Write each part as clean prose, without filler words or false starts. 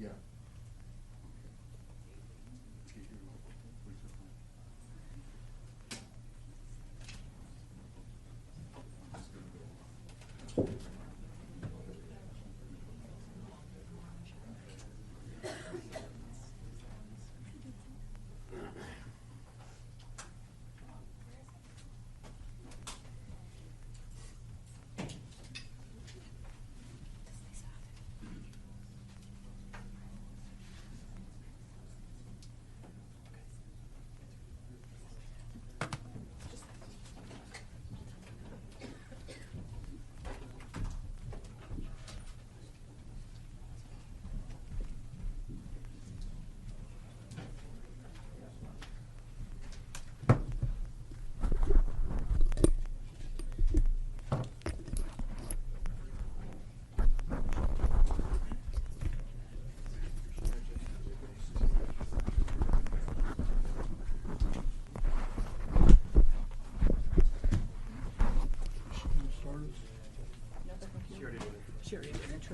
Yeah.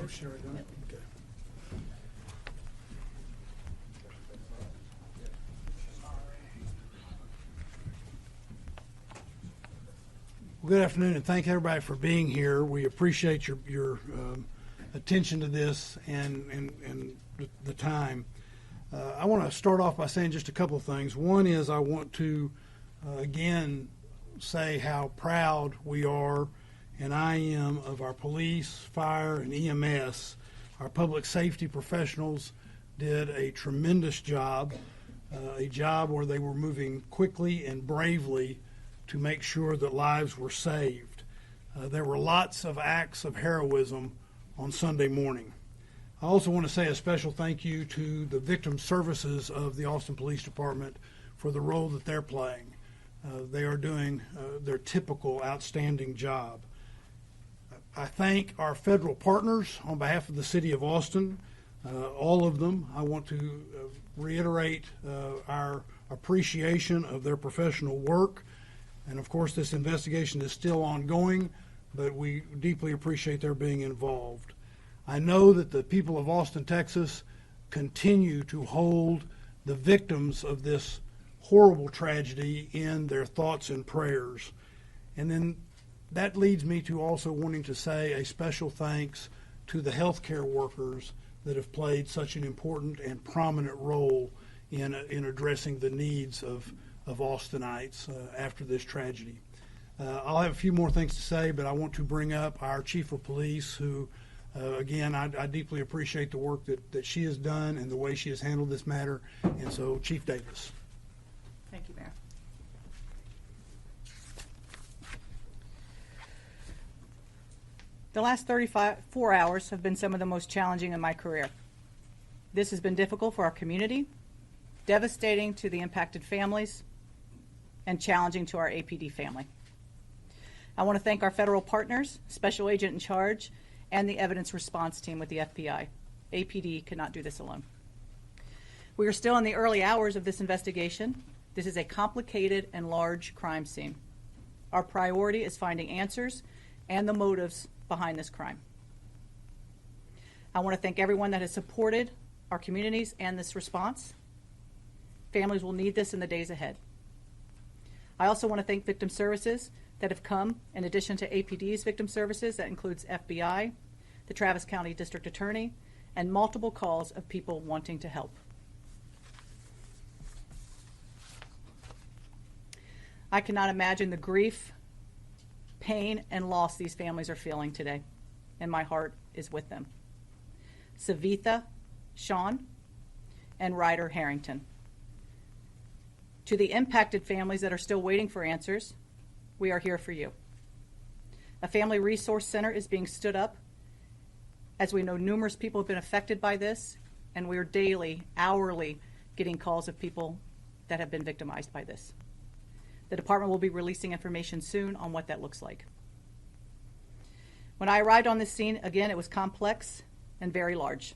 Sure, I don't. Okay. Well, good afternoon, and thank everybody for being here. We appreciate your attention to this and the time. I want to start off by saying just a couple of things. One is I want to again say how proud we are, and I am, of our police, fire, and EMS. Our public safety professionals did a tremendous job, a job where they were moving quickly and bravely to make sure that lives were saved. There were lots of acts of heroism on Sunday morning. I also want to say a special thank you to the victim services of the Austin Police Department for the role that they're playing. They are doing their typical outstanding job. I thank our federal partners on behalf of the City of Austin, all of them. I want to reiterate our appreciation of their professional work. And of course, this investigation is still ongoing, but we deeply appreciate their being involved. I know that the people of Austin, Texas, continue to hold the victims of this horrible tragedy in their thoughts and prayers. And then that leads me to also wanting to say a special thanks to the healthcare workers that have played such an important and prominent role in addressing the needs of Austinites after this tragedy. I'll have a few more things to say, but I want to bring up our Chief of Police, who, again, I deeply appreciate the work that she has done and the way she has handled this matter. And so, Chief Davis. Thank you, Mayor. The last 34 hours have been some of the most challenging in my career. This has been difficult for our community, devastating to the impacted families, and challenging to our APD family. I want to thank our federal partners, Special Agent in Charge, and the evidence response team with the FBI. APD could not do this alone. We are still in the early hours of this investigation. This is a complicated and large crime scene. Our priority is finding answers and the motives behind this crime. I want to thank everyone that has supported our communities and this response. Families will need this in the days ahead. I also want to thank victim services that have come in addition to APD's victim services. That includes FBI, the Travis County District Attorney, and multiple calls of people wanting to help. I cannot imagine the grief, pain, and loss these families are feeling today, and my heart is with them. Savitha, Sean, and Ryder Harrington. To the impacted families that are still waiting for answers, we are here for you. A family resource center is being stood up. As we know, numerous people have been affected by this, and we are daily, hourly getting calls of people that have been victimized by this. The department will be releasing information soon on what that looks like. When I arrived on this scene, again, it was complex and very large.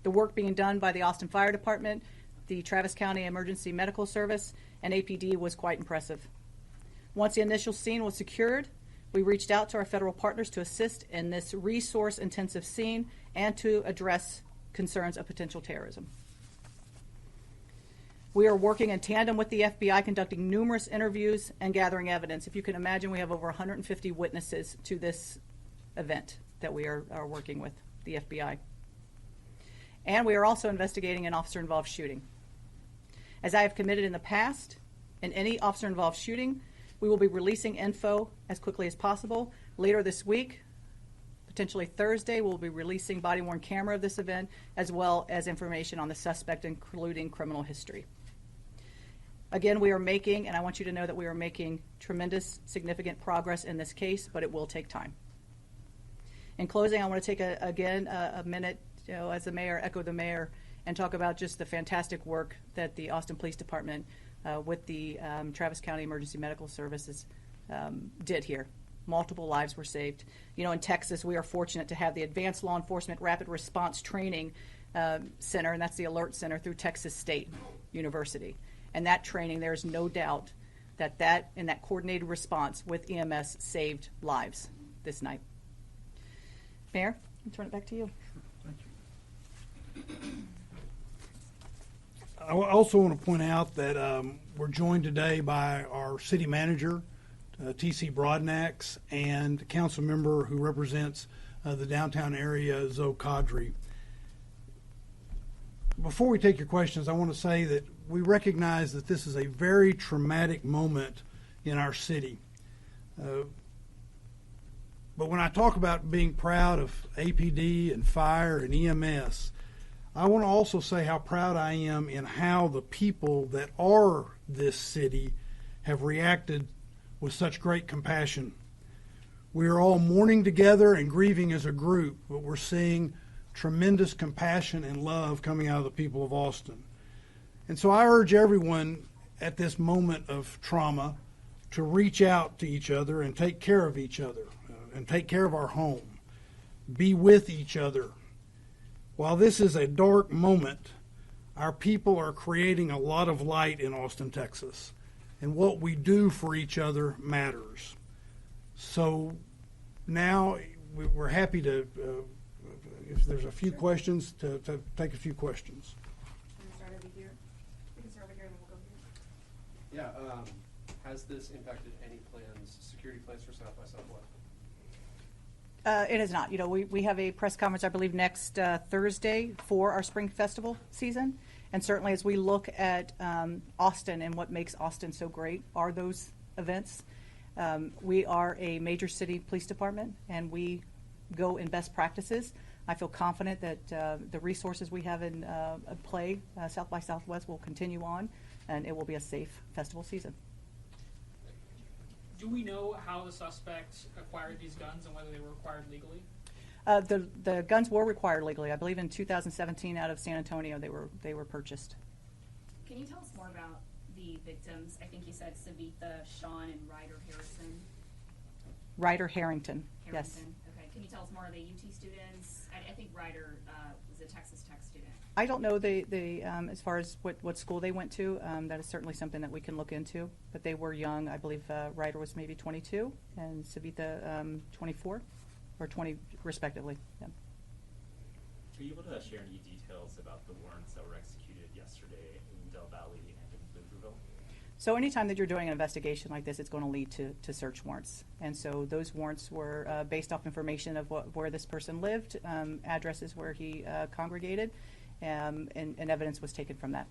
The work being done by the Austin Fire Department, the Travis County Emergency Medical Service, and APD was quite impressive. Once the initial scene was secured, we reached out to our federal partners to assist in this resource-intensive scene and to address concerns of potential terrorism. We are working in tandem with the FBI, conducting numerous interviews and gathering evidence. If you can imagine, we have over 150 witnesses to this event that we are working with the FBI. And we are also investigating an officer-involved shooting. As I have committed in the past, in any officer-involved shooting, we will be releasing info as quickly as possible. Later this week, potentially Thursday, we'll be releasing body-worn camera of this event, as well as information on the suspect, including criminal history. Again, we are making, and I want you to know that we are making tremendous, significant progress in this case, but it will take time. In closing, I want to take a minute, as the mayor, echo the mayor, and talk about just the fantastic work that the Austin Police Department with the Travis County Emergency Medical Services did here. Multiple lives were saved. In Texas, we are fortunate to have the Advanced Law Enforcement Rapid Response Training Center, and that's the Alert Center through Texas State University. And that training, there is no doubt that in that coordinated response with EMS saved lives this night. Mayor, I'll turn it back to you. Thank you. I also want to point out that we're joined today by our city manager, T.C. Broadnax, and a council member who represents the downtown area, Zoe Kadri. Before we take your questions, I want to say that we recognize that this is a very traumatic moment in our city. But when I talk about being proud of APD and fire and EMS, I want to also say how proud I am in how the people that are this city have reacted with such great compassion. We are all mourning together and grieving as a group, but we're seeing tremendous compassion and love coming out of the people of Austin. And so I urge everyone at this moment of trauma to reach out to each other and take care of each other and take care of our home. Be with each other. While this is a dark moment, our people are creating a lot of light in Austin, Texas. And what we do for each other matters. So now we're happy to, if there's a few questions, to take a few questions. Can we start over here? We can start over here and then we'll go here. Yeah, has this impacted any plans, security plans for South by Southwest? It has not. We have a press conference, I believe, next Thursday for our spring festival season. And certainly as we look at Austin and what makes Austin so great are those events. We are a major city police department, and we go in best practices. I feel confident that the resources we have in play, South by Southwest, will continue on, and it will be a safe festival season. Do we know how the suspect acquired these guns and whether they were acquired legally? The guns were required legally. I believe in 2017 out of San Antonio they were purchased. Can you tell us more about the victims? I think you said Savitha, Sean, and Ryder Harrison. Ryder Harrington, yes. Okay. Can you tell us more? Are they UT students? I think Ryder was a Texas Tech student. I don't know as far as what school they went to. That is certainly something that we can look into. But they were young. I believe Ryder was maybe 22 and Savitha 24 or 20 respectively. Yeah. Are you able to share any details about the warrants that were executed yesterday in Del Valle and in Pflugerville? So anytime that you're doing an investigation like this, it's going to lead to search warrants. And so those warrants were based off information of where this person lived, addresses where he congregated, and evidence was taken from that.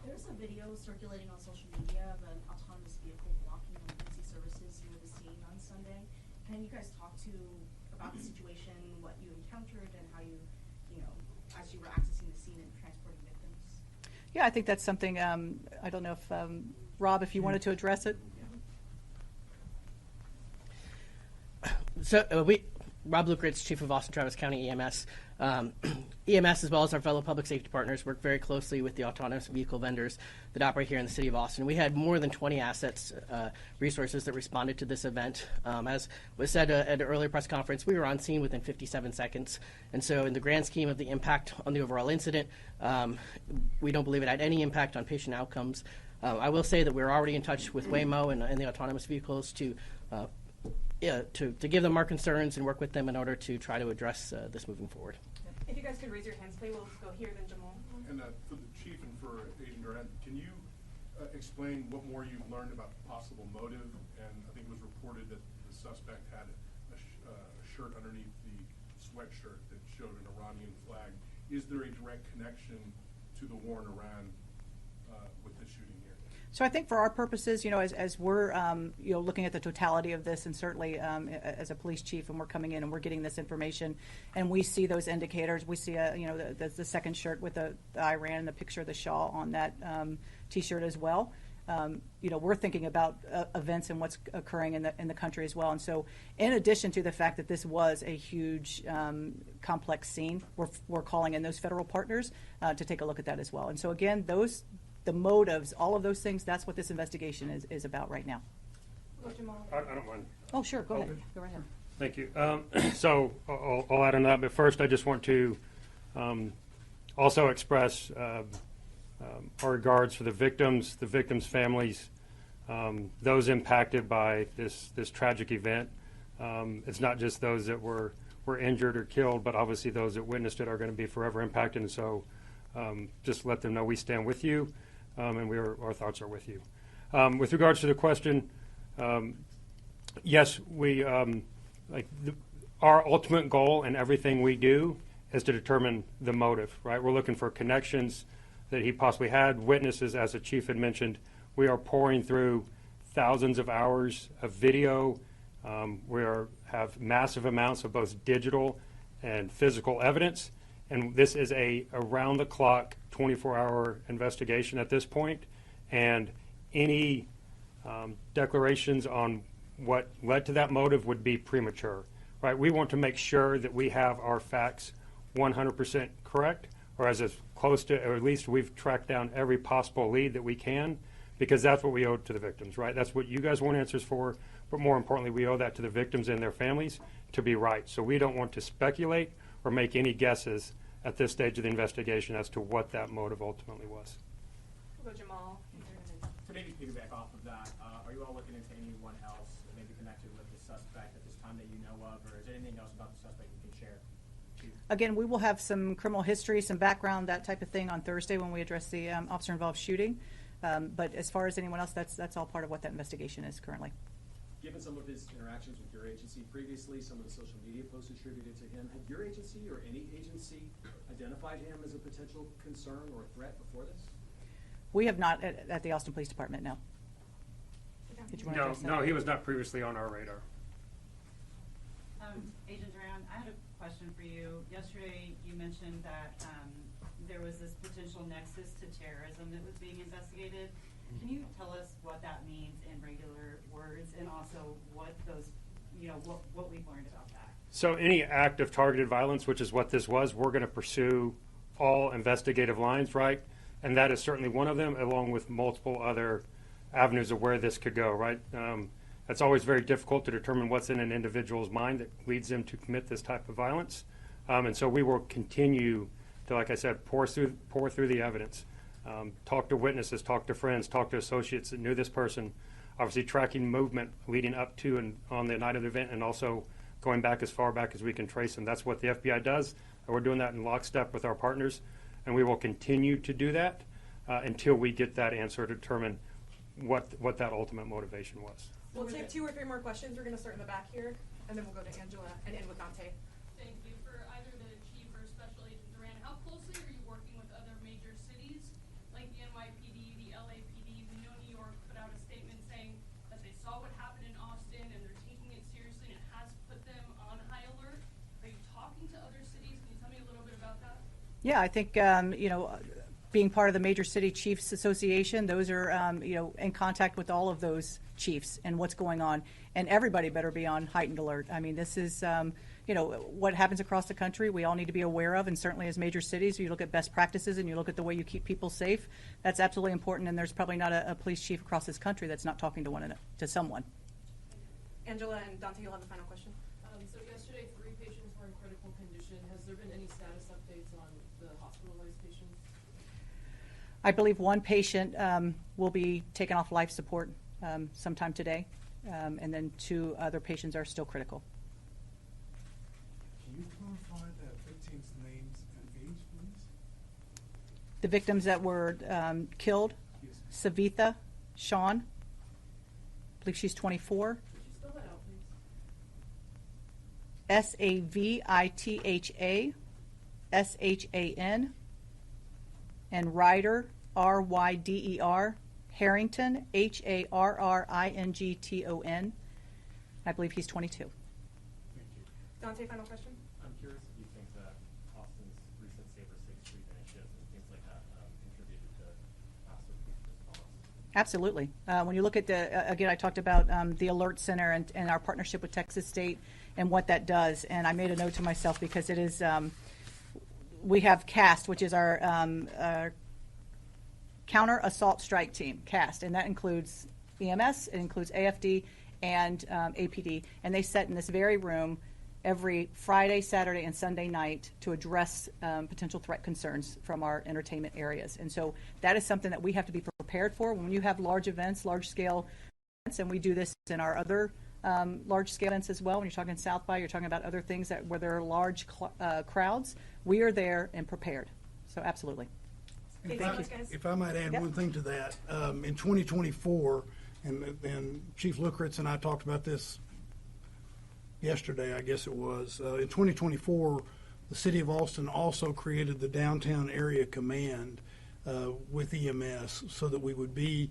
There's a video circulating on social media of an autonomous vehicle blocking emergency services near the scene on Sunday. Can you guys talk about the situation, what you encountered, and how you as you were accessing the scene and transporting victims? Yeah, I think that's something, I don't know if, Rob, if you wanted to address it. So Rob Lukritz, Chief of Austin Travis County EMS. EMS, as well as our fellow public safety partners, work very closely with the autonomous vehicle vendors that operate here in the city of Austin. We had more than 20 assets, resources that responded to this event. As was said at an earlier press conference, we were on scene within 57 seconds. And so in the grand scheme of the impact on the overall incident, we don't believe it had any impact on patient outcomes. I will say that we're already in touch with Waymo and the autonomous vehicles to give them our concerns and work with them in order to try to address this moving forward. If you guys could raise your hands, please. We'll go here, then Jamal. And for the chief and for Agent Durant, can you explain what more you've learned about the possible motive? And I think it was reported that the suspect had a shirt underneath the sweatshirt that showed an Iranian flag. Is there a direct connection to the war in Iran with the shooting here? So I think for our purposes, as we're looking at the totality of this, and certainly as a police chief, and we're coming in and we're getting this information, and we see those indicators. We see the second shirt with the Iran and the picture of the Shah on that T-shirt as well. We're thinking about events and what's occurring in the country as well. And so, in addition to the fact that this was a huge, complex scene, we're calling in those federal partners to take a look at that as well. And so, again, the motives, all of those things, that's what this investigation is about right now. Go Jamal. I don't mind. Oh, sure. Go ahead. Okay. Go right ahead. Thank you. So I'll add on that, but first I just want to also express our regards for the victims' families, those impacted by this tragic event. It's not just those that were injured or killed, but obviously those that witnessed it are going to be forever impacted. And so just let them know we stand with you, and our thoughts are with you. With regards to the question, yes, we our ultimate goal in everything we do is to determine the motive, right? We're looking for connections that he possibly had, witnesses, as the chief had mentioned. We are pouring through thousands of hours of video. We have massive amounts of both digital and physical evidence, and this is a around-the-clock, 24-hour investigation at this point, and any declarations on what led to that motive would be premature, right? We want to make sure that we have our facts 100% correct, or as close to, or at least we've tracked down every possible lead that we can, because that's what we owe to the victims, right? That's what you guys want answers for, but more importantly, we owe that to the victims and their families to be right. So we don't want to speculate or make any guesses at this stage of the investigation as to what that motive ultimately was. Go Jamal. To maybe piggyback off of that, are you all looking into anyone else maybe connected with the suspect at this time that you know of, or is there anything else about the suspect you can share? Again, we will have some criminal history, some background, that type of thing on Thursday when we address the officer-involved shooting. But as far as anyone else, that's all part of what that investigation is currently. Given some of his interactions with your agency previously, some of the social media posts attributed to him, had your agency or any agency identified him as a potential concern or threat before this? We have not at the Austin Police Department, no. Did you want to address that? No, he was not previously on our radar. Agent Duran, I had a question for you. Yesterday, you mentioned that there was this potential nexus to terrorism that was being investigated. Can you tell us what that means in regular words, and also what those, what we've learned about that? So any act of targeted violence, which is what this was, we're going to pursue all investigative lines, right? And that is certainly one of them, along with multiple other avenues of where this could go, right? It's always very difficult to determine what's in an individual's mind that leads them to commit this type of violence. And so we will continue to, like I said, pour through the evidence, talk to witnesses, talk to friends, talk to associates that knew this person, obviously tracking movement leading up to and on the night of the event, and also going back as far back as we can trace them. That's what the FBI does, and we're doing that in lockstep with our partners, and we will continue to do that until we get that answer to determine what that ultimate motivation was. We'll take 2 or 3 more questions. We're going to start in the back here, and then we'll go to Angela and end with Dante. Thank you. For either the chief or Special Agent Duran, how closely are you working with other major cities like the NYPD, the LAPD? We know New York put out a statement saying that they saw what happened in Austin and they're taking it seriously and it has put them on high alert. Are you talking to other cities? Can you tell me a little bit about that? Yeah, I think, being part of the Major City Chiefs Association, those are, in contact with all of those chiefs and what's going on. And everybody better be on heightened alert. I mean, this is, what happens across the country, we all need to be aware of. And certainly as major cities, you look at best practices and you look at the way you keep people safe. That's absolutely important. And there's probably not a police chief across this country that's not talking to someone. Angela and Dante, you'll have the final question. So yesterday, 3 patients were in critical condition. Has there been any status updates on the hospitalized patients? I believe 1 patient will be taken off life support sometime today, and then 2 other patients are still critical. Can you clarify the victims' names? The victims that were killed, Savitha Sean, I believe she's 24. Could you spell that out, please? Savitha and Ryder, Ryder, Harrington, Harrington. I believe he's 22. Thank you. Dante, final question? I'm curious if you think that Austin's recent Safer 6th Street initiatives and things like that contributed to faster police response. Absolutely. When you look at again, I talked about the Alert Center and our partnership with Texas State and what that does. And I made a note to myself because it is, we have CAST, which is our Counter Assault Strike Team, CAST, and that includes EMS, it includes AFD, and APD. And they sit in this very room every Friday, Saturday, and Sunday night to address potential threat concerns from our entertainment areas. And so that is something that we have to be prepared for when you have large events, large-scale events, and we do this in our other large-scale events as well. When you're talking South by, you're talking about other things where there are large crowds. We are there and prepared. So absolutely. If I might add Yep. one thing to that, in 2024, and Chief Luckritz and I talked about this yesterday, I guess it was. In 2024, the City of Austin also created the Downtown Area Command with EMS so that we would be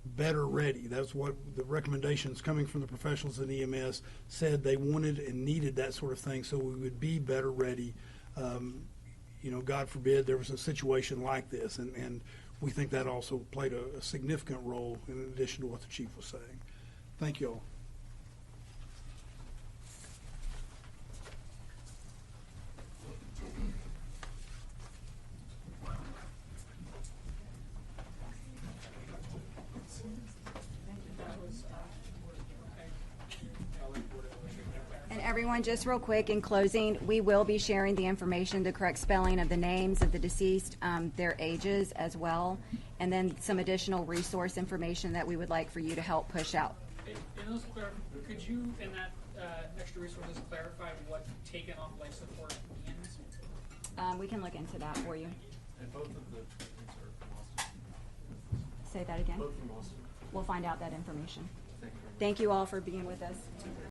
better ready. That's what the recommendations coming from the professionals in EMS said they wanted and needed, that sort of thing, so we would be better ready. God forbid there was a situation like this, and we think that also played a significant role in addition to what the chief was saying. Thank you all. And everyone, just real quick, in closing, we will be sharing the information, the correct spelling of the names of the deceased, their ages as well, and then some additional resource information that we would like for you to help push out. Could you, in that extra resources, clarify what taken off life support means? We can look into that for you. And both of the victims are from Austin. Say that again. Both from Austin. We'll find out that information. Thank you. Thank you all for being with us.